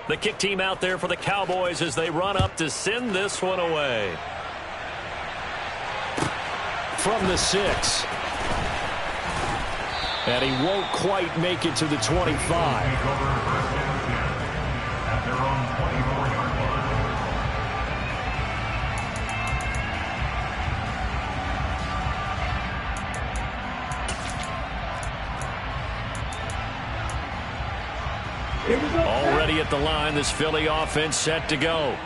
The kick team out there for the Cowboys as they run up to send this one away. From the 6. And he won't quite make it to the 25. Already at the line, this Philly offense set to go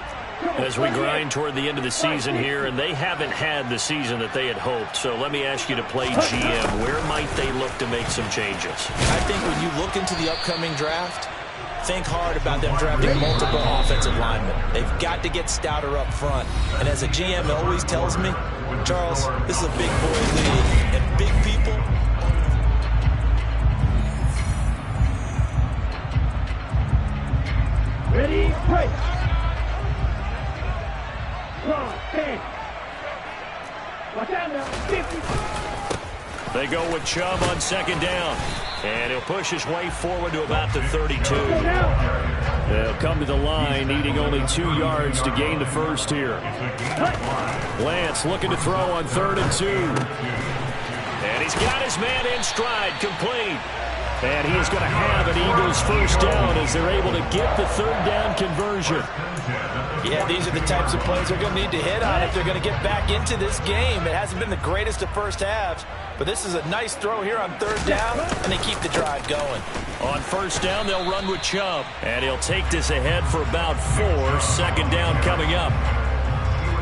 as we grind toward the end of the season here, and they haven't had the season that they had hoped. So let me ask you to play GM. Where might they look to make some changes? I think when you look into the upcoming draft, think hard about them drafting multiple offensive linemen. They've got to get stouter up front. And as a GM always tells me, Charles, this is a big boy league, and big people. Ready, break. Watch out now. 50. They go with Chubb on second down. And he'll push his way forward to about the 32. They'll come to the line, needing only 2 yards to gain the first here. Lance looking to throw on 3rd and 2. And he's got his man in stride, complete. And he is going to have an Eagles first down as they're able to get the 3rd down conversion. Yeah, these are the types of plays they're going to need to hit on if they're going to get back into this game. It hasn't been the greatest of first halves, but this is a nice throw here on 3rd down, and they keep the drive going. On 1st down, they'll run with Chubb, and he'll take this ahead for about 4. 2nd down coming up.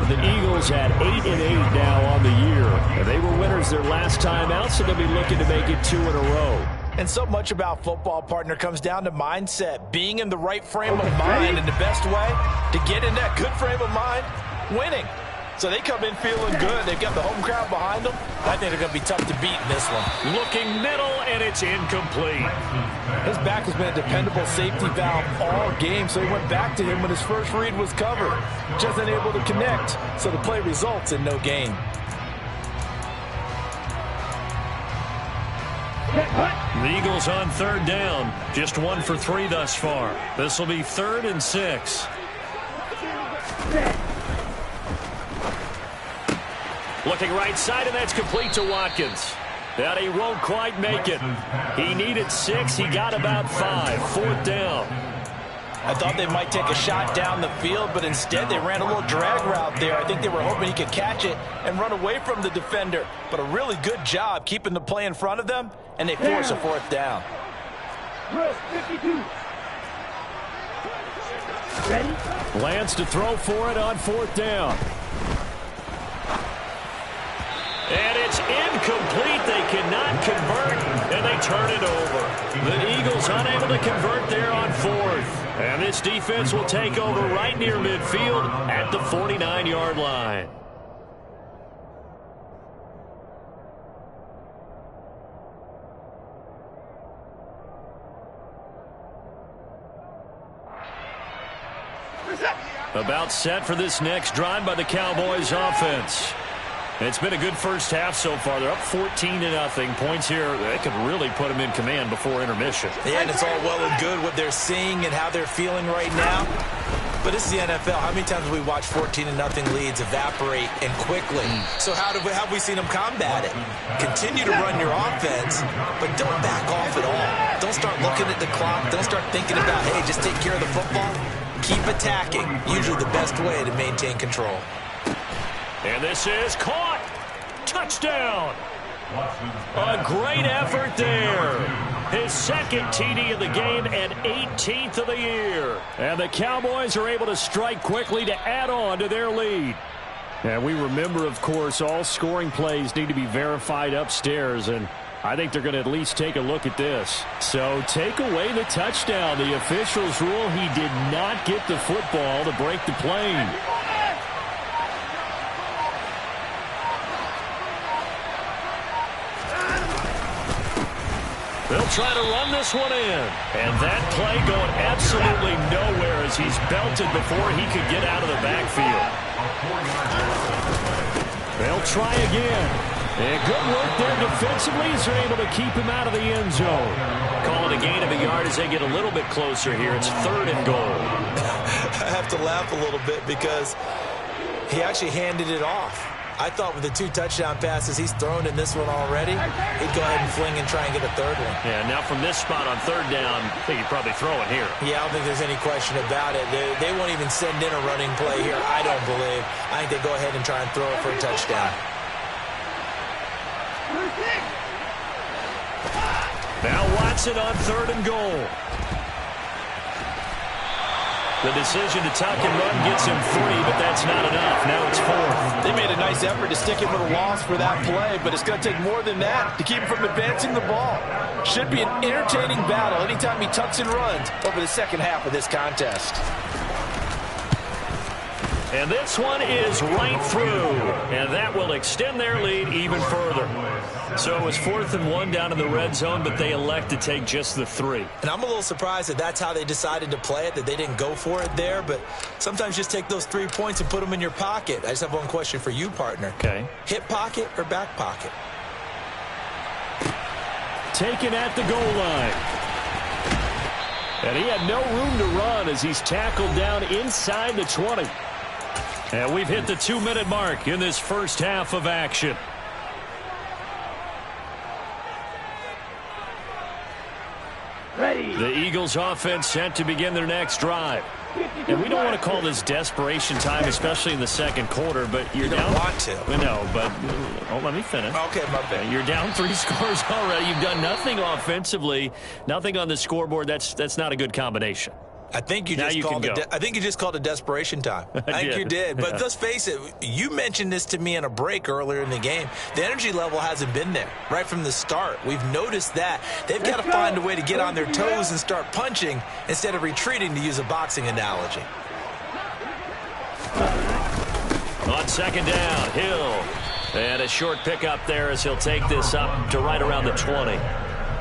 The Eagles at 8-8 now on the year. And they were winners their last time out, so they'll be looking to make it 2 in a row. And so much about football, partner, comes down to mindset, being in the right frame of mind, and the best way to get in that good frame of mind, winning. So they come in feeling good. They've got the home crowd behind them. I think they're going to be tough to beat in this one. Looking middle, and it's incomplete. His back has been a dependable safety valve all game, so he went back to him when his first read was covered. Just unable to connect, so the play results in no gain. The Eagles on 3rd down. Just 1 for 3 thus far. This will be 3rd and 6. Looking right side, and that's complete to Watkins. That he won't quite make it. He needed 6. He got about 5. 4th down. I thought they might take a shot down the field, but instead they ran a little drag route there. I think they were hoping he could catch it and run away from the defender. But a really good job keeping the play in front of them, and they force a 4th down. 52. Ready? Lance to throw for it on 4th down. And it's incomplete. They cannot convert, and they turn it over. The Eagles unable to convert there on 4th. And this defense will take over right near midfield at the 49-yard line. About set for this next drive by the Cowboys offense. It's been a good first half so far. They're up 14-0. Points here, they could really put them in command before intermission. Yeah, and it's all well and good what they're seeing and how they're feeling right now. But this is the NFL. How many times have we watched 14-0 leads evaporate and quickly? So how have we seen them combat it? Continue to run your offense, but don't back off at all. Don't start looking at the clock. Don't start thinking about, hey, just take care of the football. Keep attacking. Usually the best way to maintain control. And this is caught. Touchdown. A great effort there. His 2nd TD of the game and 18th of the year. And the Cowboys are able to strike quickly to add on to their lead. And we remember, of course, all scoring plays need to be verified upstairs. And I think they're going to at least take a look at this. So take away the touchdown. The officials rule he did not get the football to break the plane. They'll try to run this one in. And that play going absolutely nowhere as he's belted before he could get out of the backfield. They'll try again. And good work there defensively as they're able to keep him out of the end zone. Calling a gain of a yard as they get a little bit closer here. It's 3rd and goal. I have to laugh a little bit because he actually handed it off. I thought with the 2 touchdown passes he's thrown in this one already, he'd go ahead and fling and try and get a 3rd one. Yeah, now from this spot on 3rd down, I think he'd probably throw it here. Yeah, I don't think there's any question about it. They won't even send in a running play here, I don't believe. I think they go ahead and try and throw it for a touchdown. Now Watson on 3rd and goal. The decision to tuck and run gets him 3, but that's not enough. Now it's 4th. They made a nice effort to stick him with a loss for that play, but it's going to take more than that to keep him from advancing the ball. Should be an entertaining battle anytime he tucks and runs over the second half of this contest. And this one is right through, and that will extend their lead even further. So it was 4th and 1 down in the red zone, but they elect to take just the 3. And I'm a little surprised that that's how they decided to play it, that they didn't go for it there, but sometimes just take those 3 points and put them in your pocket. I just have one question for you, partner. Okay. Hip pocket or back pocket? Taken at the goal line. And he had no room to run as he's tackled down inside the 20. And we've hit the 2-minute mark in this first half of action. Ready. The Eagles offense set to begin their next drive. And we don't want to call this desperation time, especially in the second quarter, but you're You down. don't want to. No, but let me finish. Okay, my bad. You're down 3 scores already. You've done nothing offensively, nothing on the scoreboard. That's not a good combination. I think you Now just you called can it. go. I think you just called it desperation time. I think did. you did. But Yeah. let's face it. You mentioned this to me in a break earlier in the game. The energy level hasn't been there right from the start. We've noticed that they've got to find a way to get on their toes and start punching instead of retreating, to use a boxing analogy. On 2nd down, Hill. And a short pickup there as he'll take this up to right around the 20.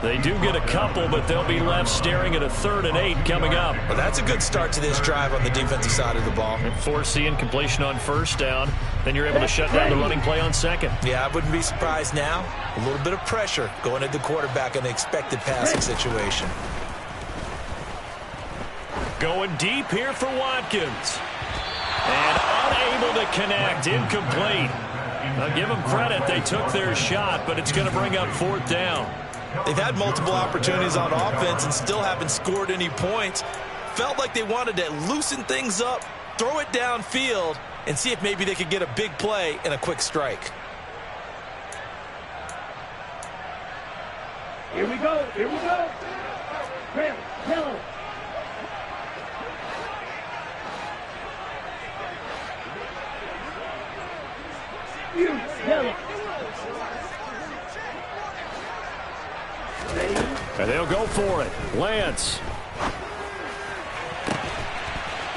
They do get a couple, but they'll be left staring at a 3rd and 8 coming up. Well, that's a good start to this drive on the defensive side of the ball. Force the incompletion on 1st down. Then you're able to shut down the running play on 2nd. Yeah, I wouldn't be surprised now. A little bit of pressure going at the quarterback in the expected passing situation. Going deep here for Watkins. And unable to connect, incomplete. I'll give them credit. They took their shot, but it's going to bring up 4th down. They've had multiple opportunities on offense and still haven't scored any points. Felt like they wanted to loosen things up, throw it downfield, and see if maybe they could get a big play and a quick strike. Here we go. Here we go. Red, yellow. You, yellow. Ready. And they'll go for it. Lance.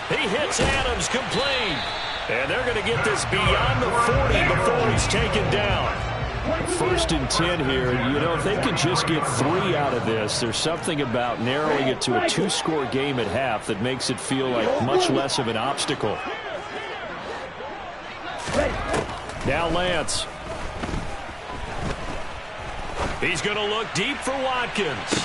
He hits Adams, complete. And they're going to get this beyond the 40 before he's taken down. 1st and 10 here. You know, if they can just get 3 out of this, there's something about narrowing it to a 2-score game at half that makes it feel like much less of an obstacle. Now Lance. He's going to look deep for Watkins.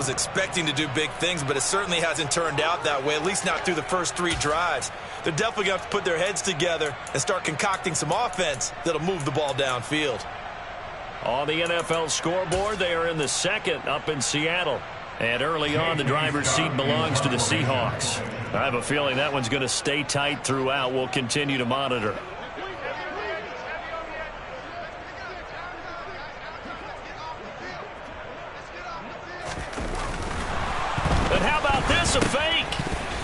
was expecting to do big things, but it certainly hasn't turned out that way, at least not through the first 3 drives. They're definitely going to have to put their heads together and start concocting some offense that'll move the ball downfield. On the NFL scoreboard, they are in the second up in Seattle. And early on, the driver's seat belongs to the Seahawks. I have a feeling that one's going to stay tight throughout. We'll continue to monitor. And how about this, a fake?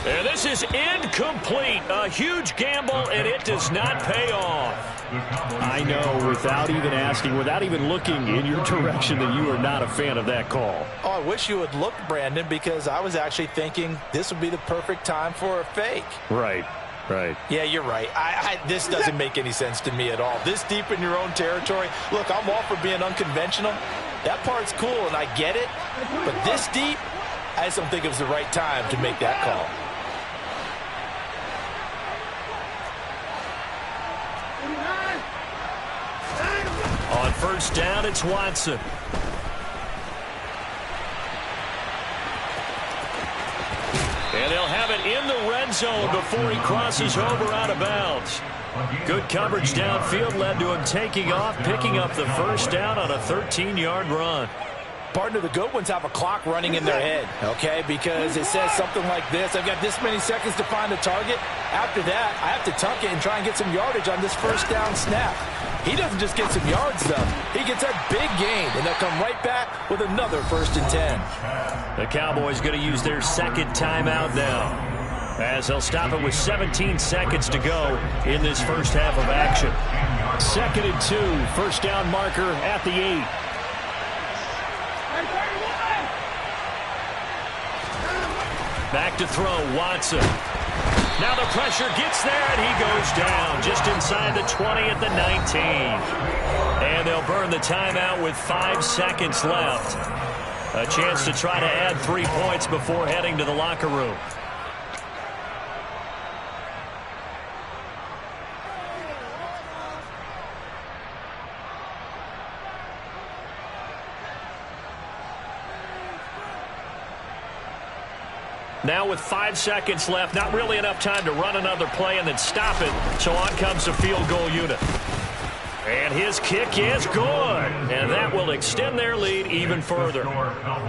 And this is incomplete. A huge gamble, and it does not pay off. I know, without even asking, without even looking in your direction, that you are not a fan of that call. Oh, I wish you would look, Brandon, because I was actually thinking this would be the perfect time for a fake. Right. Yeah, you're right. This doesn't make any sense to me at all. This deep in your own territory. Look, I'm all for being unconventional. That part's cool, and I get it. But this deep, I just don't think it was the right time to make that call. On first down, it's Watson. And they'll have it in the red zone before he crosses over out of bounds. Good coverage downfield led to him taking off, picking up the first down on a 13-yard run. Partner, the good ones have a clock running in their head, okay? Because it says something like this. I've got this many seconds to find a target. After that, I have to tuck it and try and get some yardage on this first down snap. He doesn't just get some yards, though. He gets a big gain, and they'll come right back with another 1st and 10. The Cowboys going to use their second timeout now, as they'll stop it with 17 seconds to go in this first half of action. 2nd and 2, first down marker at the 8. Back to throw, Watson. Now the pressure gets there, and he goes down just inside the 20 at the 19. And they'll burn the timeout with 5 seconds left. A chance to try to add 3 points before heading to the locker room. Now with 5 seconds left, not really enough time to run another play and then stop it. So on comes the field goal unit. And his kick is good. And that will extend their lead even further.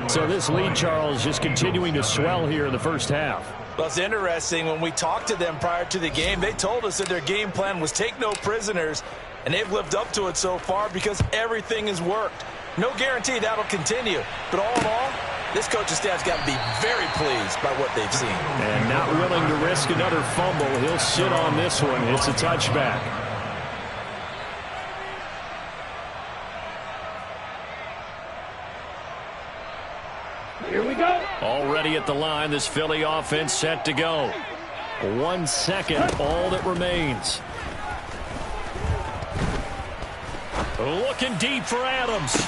So this lead, Charles, just continuing to swell here in the first half. Well, it's interesting. When we talked to them prior to the game, they told us that their game plan was take no prisoners. And they've lived up to it so far because everything has worked. No guarantee that'll continue. But all in all, this coaching staff's got to be very pleased by what they've seen. And not willing to risk another fumble. He'll sit on this one. It's a touchback. Here we go. Already at the line, this Philly offense set to go. 1 second, all that remains. Looking deep for Adams.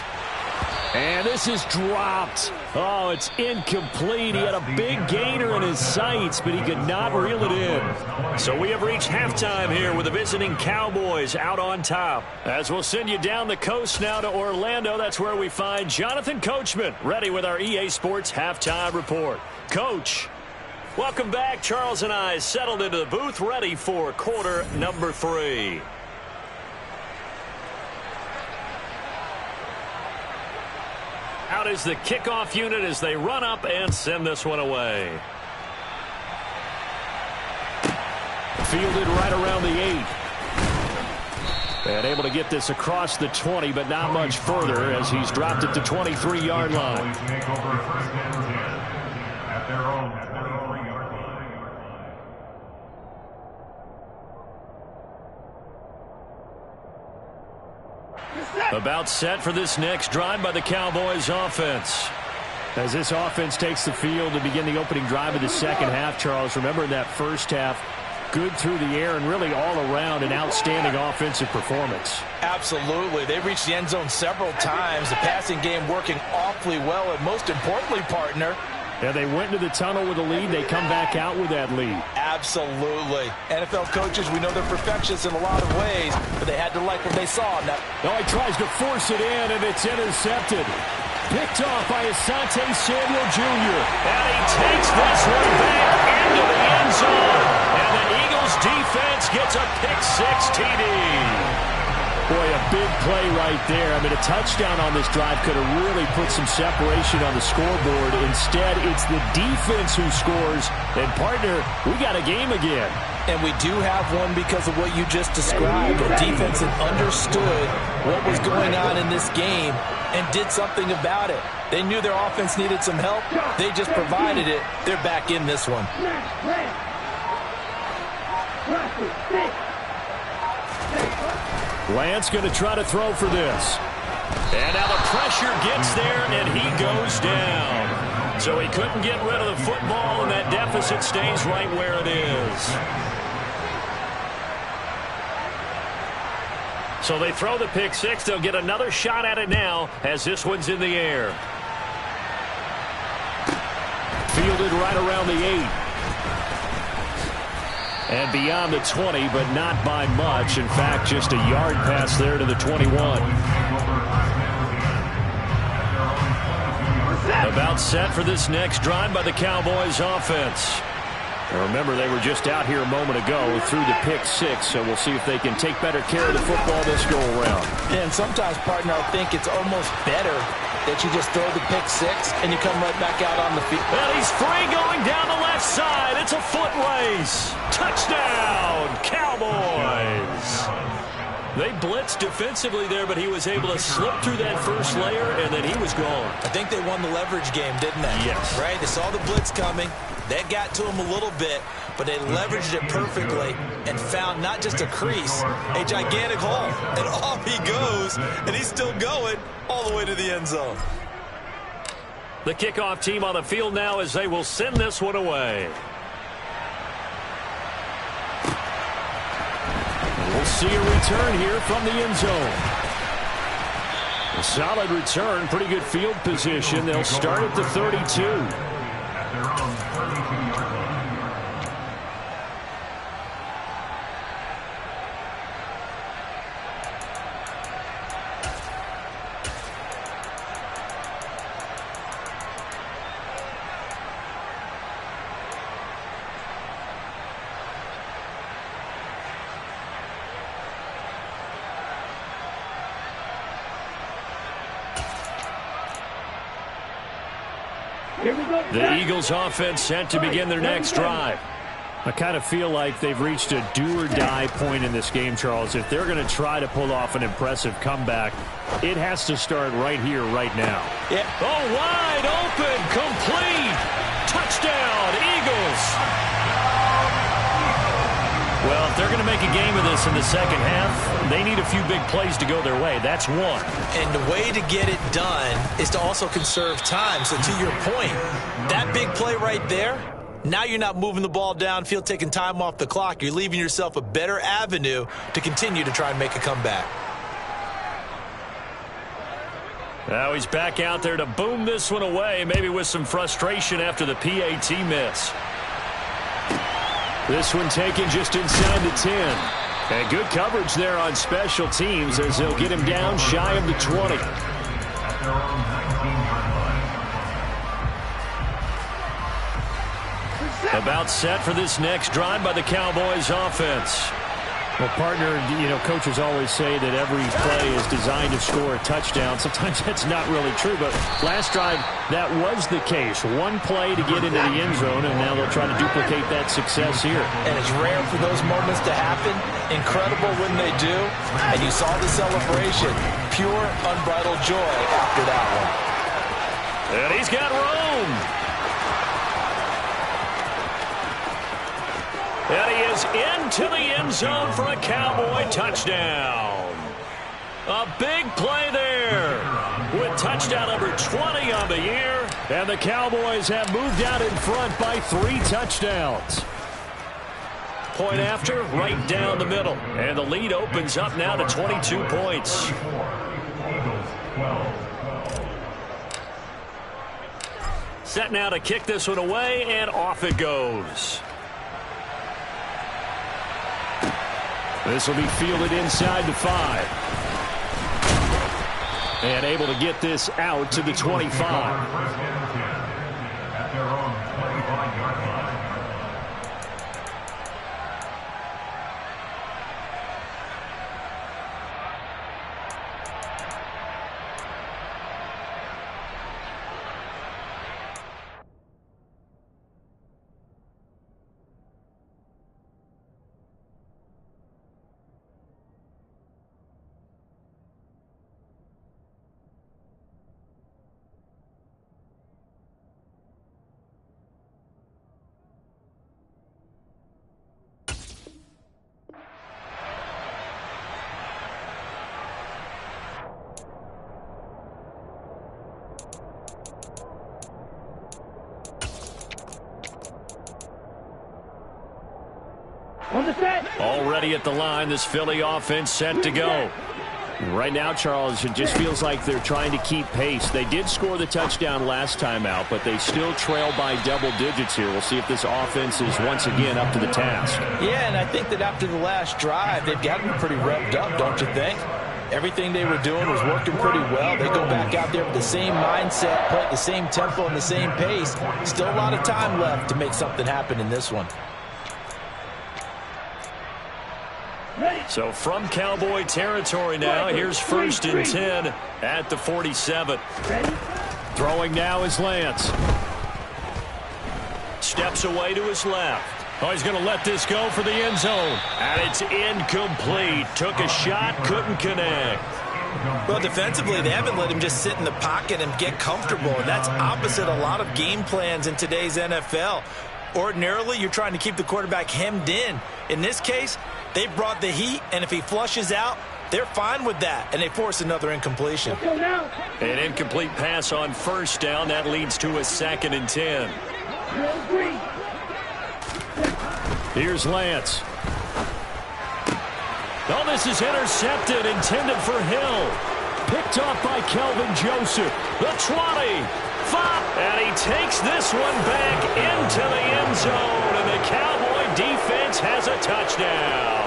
And this is dropped. Oh, it's incomplete. He had a big gainer in his sights, but he could not reel it in. So we have reached halftime here with the visiting Cowboys out on top. As we'll send you down the coast now to Orlando, that's where we find Jonathan Coachman, ready with our EA Sports Halftime Report. Coach, welcome back. Charles and I settled into the booth, ready for quarter number 3. Out is the kickoff unit as they run up and send this one away. Fielded right around the 8. And able to get this across the 20, but not much further as he's dropped it to 23-yard line. About set for this next drive by the Cowboys offense. As this offense takes the field to begin the opening drive of the second half, Charles, remember in that first half, good through the air and really all around an outstanding offensive performance. Absolutely. They reached the end zone several times. The passing game working awfully well, and most importantly, partner, yeah, they went into the tunnel with a lead. They come back out with that lead. Absolutely. NFL coaches, we know they're perfectionists in a lot of ways, but they had to like what they saw. Now, he tries to force it in, and it's intercepted. picked off by Asante Samuel Jr. And he takes this one back into the end zone. And the Eagles defense gets a pick-6 TD. Boy, a big play right there. I mean, a touchdown on this drive could have really put some separation on the scoreboard. Instead, it's the defense who scores. And, partner, we got a game again. And we do have one because of what you just described. The defense had understood what was going on in this game and did something about it. They knew their offense needed some help. They just provided it. They're back in this one. Lance going to try to throw for this. And now the pressure gets there, and he goes down. So he couldn't get rid of the football, and that deficit stays right where it is. So they throw the pick-6. They'll get another shot at it now as this one's in the air. Fielded right around the 8. And beyond the 20, but not by much. In fact, just a yard pass there to the 21. About set for this next drive by the Cowboys offense. Now remember, they were just out here a moment ago through the pick-6, so we'll see if they can take better care of the football this go-around. And sometimes, partner, I think it's almost better that you just throw the pick-6 and you come right back out on the field. And he's free going down the left side. It's a foot race. Touchdown, Cowboys. They blitzed defensively there, but he was able to slip through that first layer, and then he was gone. I think they won the leverage game, didn't they? Yes. Right? They saw the blitz coming. That got to him a little bit, but they leveraged it perfectly and found not just a crease, a gigantic hole. And off he goes, and he's still going all the way to the end zone. The kickoff team on the field now as they will send this one away. We'll see a return here from the end zone. A solid return, pretty good field position. They'll start at the 32. The Eagles offense set to begin their next drive. I kind of feel like they've reached a do-or-die point in this game, Charles. If they're going to try to pull off an impressive comeback, it has to start right here, right now. Yeah. Oh, wide open, complete. Touchdown, Eagles. Well, if they're going to make a game of this in the second half, they need a few big plays to go their way. That's one. And the way to get it done is to also conserve time. So to your point, that big play right there, now you're not moving the ball downfield, taking time off the clock. You're leaving yourself a better avenue to continue to try and make a comeback. Now he's back out there to boom this one away, maybe with some frustration after the PAT miss. This one taken just inside the 10. And good coverage there on special teams as they'll get him down shy of the 20. About set for this next drive by the Cowboys offense. Well, partner, you know, coaches always say that every play is designed to score a touchdown. Sometimes that's not really true, but last drive, that was the case. One play to get into the end zone, and now they'll try to duplicate that success here. And it's rare for those moments to happen. Incredible when they do. And you saw the celebration. Pure, unbridled joy after that one. And he's got room. And he is into the end zone for a Cowboy touchdown. A big play there with touchdown number 20 on the year. And the Cowboys have moved out in front by 3 touchdowns. Point after, right down the middle. And the lead opens up now to 22 points. Set now to kick this one away, and off it goes. This will be fielded inside the 5. And able to get this out to the 25. Already at the line, this Philly offense set to go. Right now, Charles, it just feels like they're trying to keep pace. They did score the touchdown last time out, but they still trail by double digits here. We'll see if this offense is once again up to the task. Yeah, and I think that after the last drive, they've gotten pretty revved up, don't you think? Everything they were doing was working pretty well. They go back out there with the same mindset, play at the same tempo and the same pace. Still a lot of time left to make something happen in this one. So from Cowboy territory now, here's 1st and 10 at the 47. Throwing now is Lance. Steps away to his left. Oh, he's going to let this go for the end zone. And it's incomplete. Took a shot, couldn't connect. Well, defensively, they haven't let him just sit in the pocket and get comfortable. And that's opposite a lot of game plans in today's NFL. Ordinarily, you're trying to keep the quarterback hemmed in. In this case, they brought the heat, and if he flushes out, they're fine with that, and they force another incompletion. An incomplete pass on 1st down. That leads to a 2nd and 10. Here's Lance. Oh, this is intercepted, intended for Hill. Picked off by Kelvin Joseph. The 20. 5. And he takes this one back into the end zone, and the Cowboy defense has a touchdown.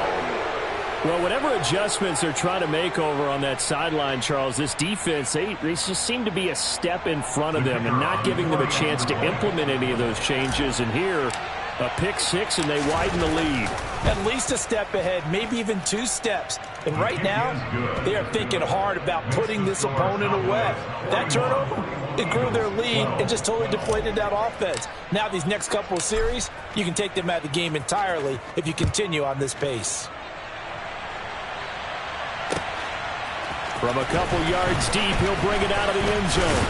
Well, whatever adjustments they're trying to make over on that sideline, Charles, this defense, they just seem to be a step in front of them and not giving them a chance to implement any of those changes. And here, a pick 6, and they widen the lead. At least a step ahead, maybe even 2 steps. And right now, they are thinking hard about putting this opponent away. That turnover, it grew their lead and just totally deflated that offense. Now these next couple of series, you can take them out of the game entirely if you continue on this pace. From a couple yards deep, he'll bring it out of the end zone.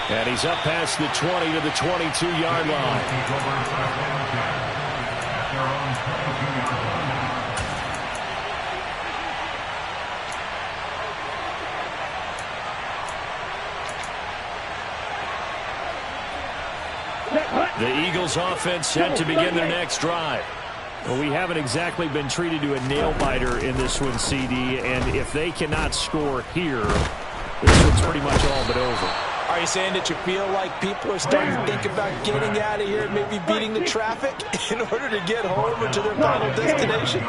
And he's up past the 20 to the 22-yard line. The Eagles offense set to begin their next drive. Well, we haven't exactly been treated to a nail-biter in this one, CD, and if they cannot score here, this one's pretty much all but over. Are you saying that you feel like people are starting to think about getting out of here and maybe beating the traffic in order to get home or to their final destination?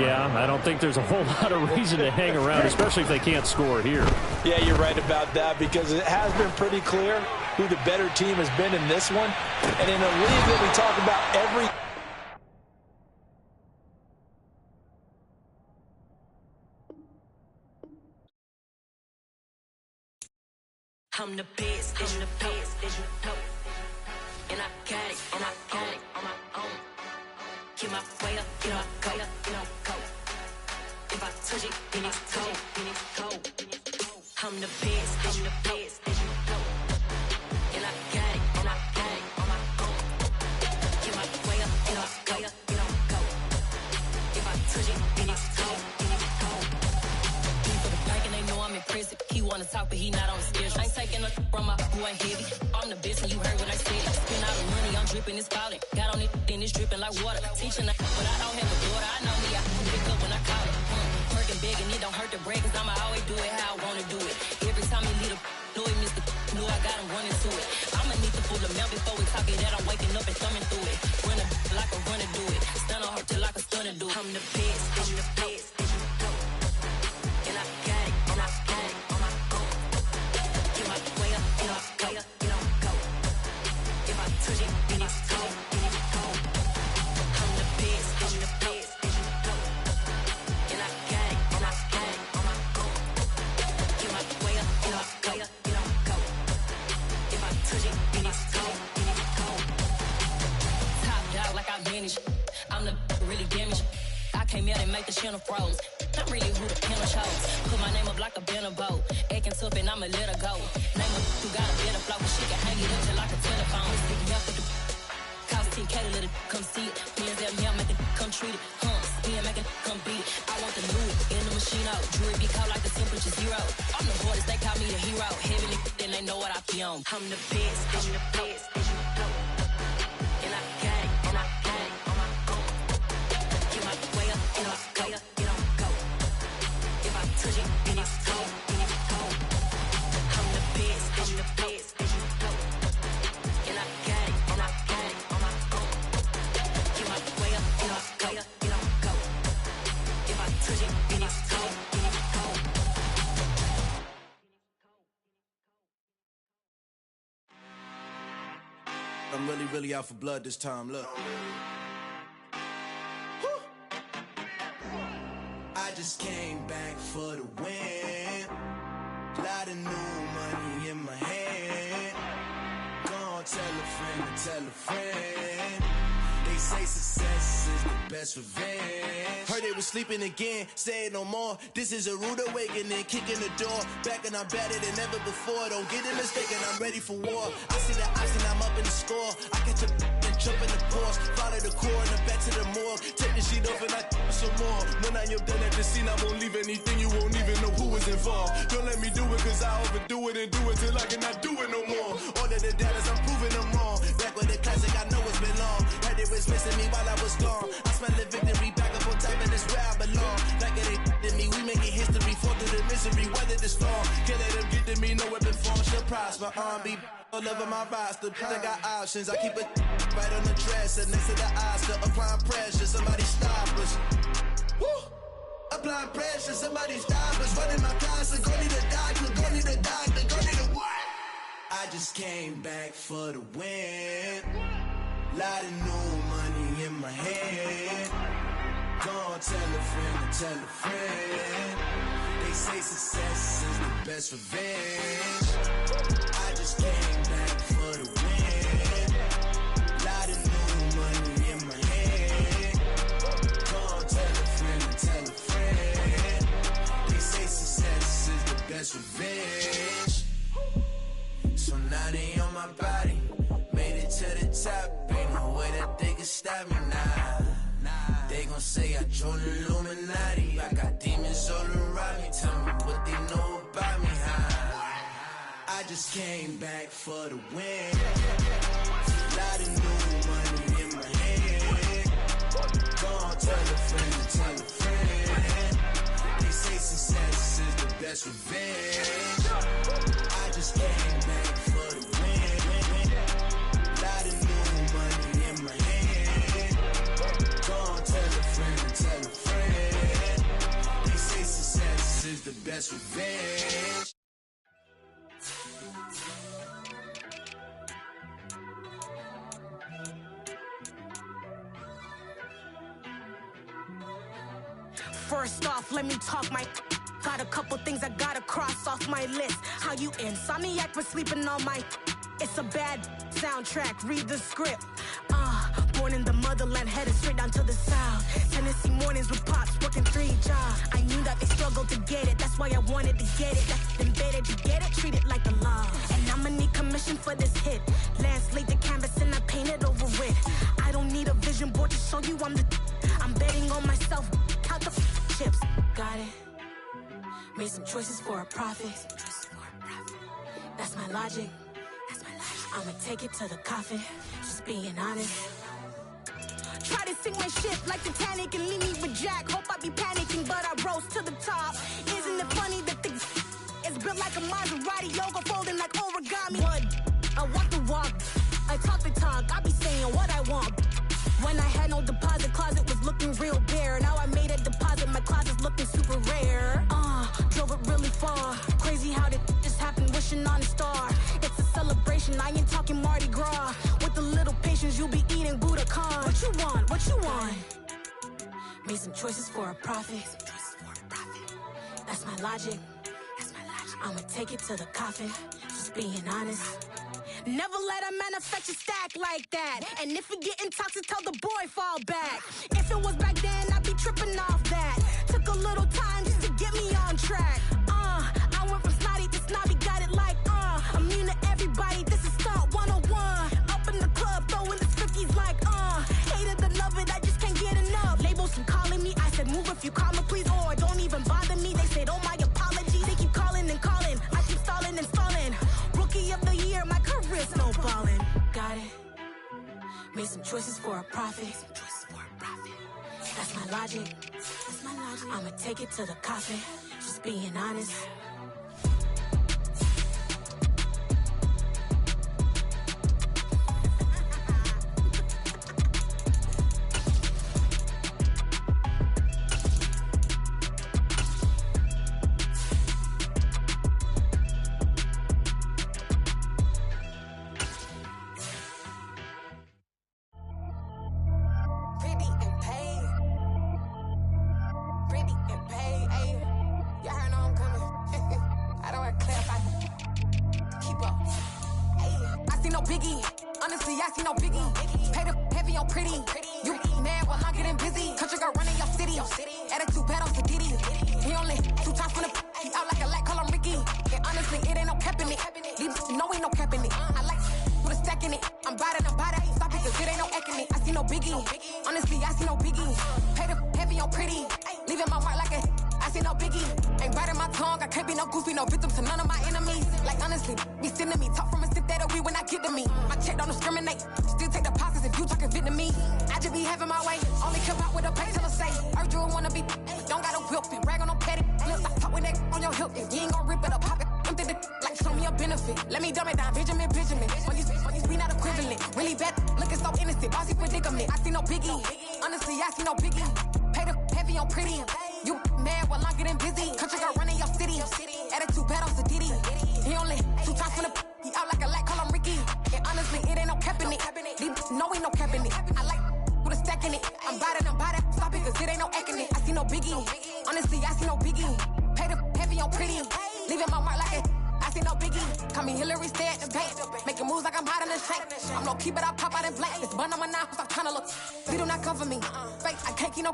Yeah, I don't think there's a whole lot of reason to hang around, especially if they can't score here. Yeah, you're right about that because it has been pretty clear who the better team has been in this one. And in a league that we talk about every... I'm the best, I'm the best, as you know. And I got it, and I got it on my own. Get my way up, get my go, go. If I touch it, then it's cold, then it's cold. I'm the best, I'm the best, as you know. And I got it, and I got it on my own. Get my way up, get my go, go. If I touch it, then it's cold, then it's cold. He for the bank and they know I'm impressive. He wanna talk, but he not on the schedule. I ain't taking a from my boy heavy. I'm the best, and you heard what I said. Spend all the money, I'm dripping, it's falling. Got on it, then it's dripping like water. Teaching, but I don't have a daughter. I know me, I can pick up when I call it. Working big, and it don't hurt to break, cause I'ma always do it how I wanna do it. Every time he lead a know he missed the know I got him running to it. I'ma need the full amount before we talk it that I'm waking up and thumbing through it. Run a like a runner do it. Stun on her till like a stunner do it. I'm the best, I'm the best, as you know. And I got it, and I got it on my own. make the channel froze. I'm really who the panel shows. Put my name up like a banner boat. Acting tough and I'ma let her go. Name her who got a better flow. She can hang it up just like a telephone. Sticking up with the cost 10K to let it come see it. Me and them make it come treat it. Spin, make it come beat it. I want the new in the machine out. Jewelry be called like the temperature zero. I'm the hardest, they call me the hero. Heavy then they know what I be on. I'm the best, I'm the best, and you know. And I got it, and I got it on my own. Get my way up, and I go, it don't go. If I touch it, then it's cold, then it's cold. I'm the best, and the best, and you know. And I got it, and I got it on my own. Get my way up, and I go, it don't go. If I touch it, then it's cold, then it's cold. I'm really out for blood this time, look. Woo. I just came back for the win. Lot of new money in my hand. Gonna tell a friend. They say success is the best revenge. Heard they was sleeping again, say it no more. This is a rude awakening, kicking the door. Back and I'm better than ever before. Don't get it mistaken, I'm ready for war. I see the oxen, I'm up in the score. I catch a and jump in the course. Follow the core and then back to the morgue. Take the sheet off and I some more. When I am done at the scene, I won't leave anything. You won't even know who was involved. Don't let me do it, cause I overdo it and do it till I cannot do it no more. All of the doubters, I'm proving them wrong. Back with the classic, I know it's been long. Heard it was missing me while I was gone. I smell the victory back up on top, and it's where I belong. Like it ain't to me, we making history. Fall through the misery, weather the storm. Can't let them get to me, no weapon form shall prosper. Be all over my roster. I got options, I keep it right on the dresser. Next to the Oscar, applying pressure. Somebody stop us. Woo! Applying pressure, somebody stop us. Running my class, go need a doctor, go need a doctor, go need a what? I just came back for the win. Lot of new money in my hand. Gonna tell a friend. They say success is the best revenge. I just came back for the win. Lot of new money in my hand. Gonna tell a friend. They say success is the best revenge. So now they on my body. Made it to the top. Ain't no way that they can stop me now. They gon' say I joined the Illuminati. I got demons all around me. Tell me what they know about me, huh? I just came back for the win. Lot of new money in my hand. Gonna tell a friend. They say success is the best revenge. I just came back for the win. Lot of new money in my hand. Gonna tell a friend. They say success is the best revenge. First off, let me talk my. Got a couple things I gotta cross off my list. How you insomniac for sleeping on my. It's a bad soundtrack, read the script. Born in the motherland, headed straight down to the south. Tennessee mornings with pops, working 3 jobs. I knew that they struggled to get it, that's why I wanted to get it. That's embedded, you get it, treat it like the law. And I'ma need commission for this hit. Last laid the canvas and I painted over it. I don't need a vision board to show you I'm betting on myself, count the chips. Got it. Made some choices for a profit. That's my logic. I'ma take it to the coffin, just being honest. Try to sink my ship like Titanic and leave me with Jack. Hope I be panicking, but I rose to the top. Isn't it funny that the is built like a Maserati, yoga folding like origami? What? I walk the walk, I talk the talk, I be saying what I want. When I had no deposit, closet was looking real bare. Now I made a deposit, my closet's looking super rare. Drove it really far. Crazy how did just happen, wishing on a star. It's a celebration, I ain't talking Mardi Gras. With a little patience, you'll be eating Budokan. What you want? What you want? Made some choices for a profit. That's my logic. I'ma take it to the coffin, just being honest. Never let a manufacture stack like that. And if we getting toxic, tell the boy fall back. If it was back then, I'd be tripping off that. Took a little time just to get me on track. I went from snotty to snobby, got it like, immune to everybody, this is stunt 101. Up in the club, throwing the cookies like, hated to love it, I just can't get enough. Labels keep calling me, I said move if you call me please, or don't even bother me. They said, oh my apologies, they keep calling and calling, I keep stalling and stalling. Rookie of the year, my career's snowballing. Got it, made some choices for a profit. That's my logic. I'ma take it to the coffin, just being honest.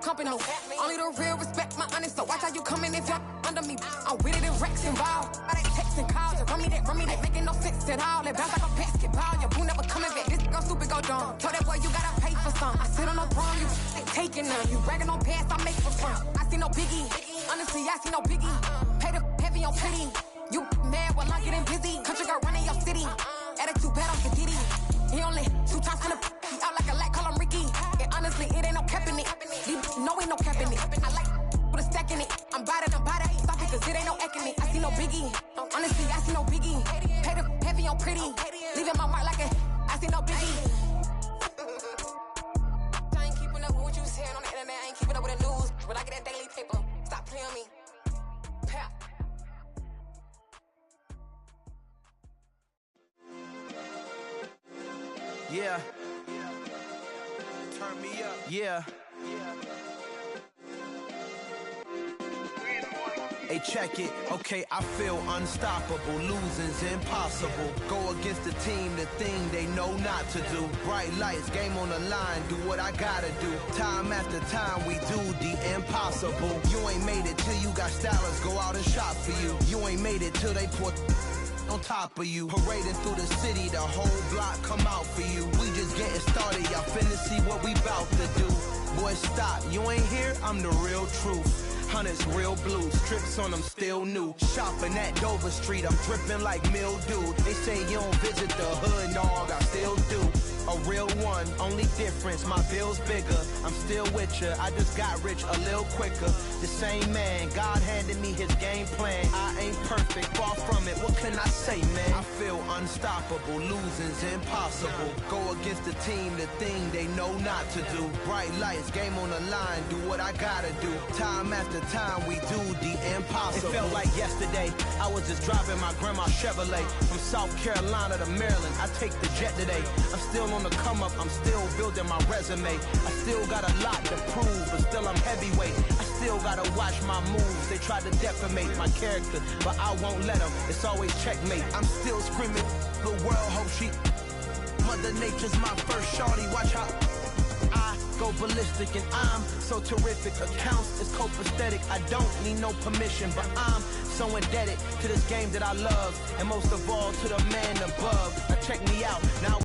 Company. Only the real respect my honest, so watch how you coming if you're under me. I'm with it in Rex involved. I they texting calls, run me that making no sense at all. They bounce like a basketball, your boo never coming back. This go stupid, go dumb. Told that boy you gotta pay for some. I sit on the throne, you ain't taking none. You bragging on past, I make for fun. I see no biggie, honestly I see no biggie. Pay the heavy on pretty. You mad while I'm getting busy. Country girl running your city. Attitude bad on the Diddy. He only 2 times from the he out like a light, call him Ricky. And honestly, it ain't no cap in it. No, ain't no cap in it. I like with a stack in it. I'm bout it. Stop it, cause it ain't no acting it. I see no biggie. Honestly, I see no biggie. Pay the heavy on pretty. Leaving my mark like I see no biggie. I ain't keeping up with what you saying on the internet. I ain't keeping up with the news. But I get that daily paper. Stop playing me. Pap. Yeah. Turn me up. Yeah. Hey, check it. Okay, I feel unstoppable. Losing's impossible. Go against the team, the thing they know not to do. Bright lights, game on the line. Do what I gotta do. Time after time, we do the impossible. You ain't made it till you got stylers go out and shop for you. You ain't made it till they put on top of you. Parading through the city, the whole block come out for you. We just getting started, y'all finna see what we bout to do. Boy, stop, you ain't here, I'm the real truth. Hunters, real blue, strips on them still new. Shopping at Dover Street, I'm dripping like mildew. They say you don't visit the hood, dog, I still do. A real one, only difference, my bill's bigger. I'm still with ya, I just got rich a little quicker. The same man, God handed me his game plan. I ain't perfect, far from it, what can I say, man? I feel unstoppable, losing's impossible. Go against the team, the thing they know not to do. Bright lights, game on the line, do what I gotta do. Time after time, we do the impossible. It felt like yesterday, I was just driving my grandma's Chevrolet. From South Carolina to Maryland, I take the jet today. I'm still on the come up, I'm still building my resume. I still got a lot to prove, but still I'm heavyweight. I still gotta watch my moves. They try to defamate my character, but I won't let them. It's always checkmate. I'm still screaming, the world hope she. Mother Nature's my first shorty, watch how I go ballistic, and I'm so terrific. Accounts is copacetic. I don't need no permission, but I'm so indebted to this game that I love, and most of all to the man above. Now check me out. Now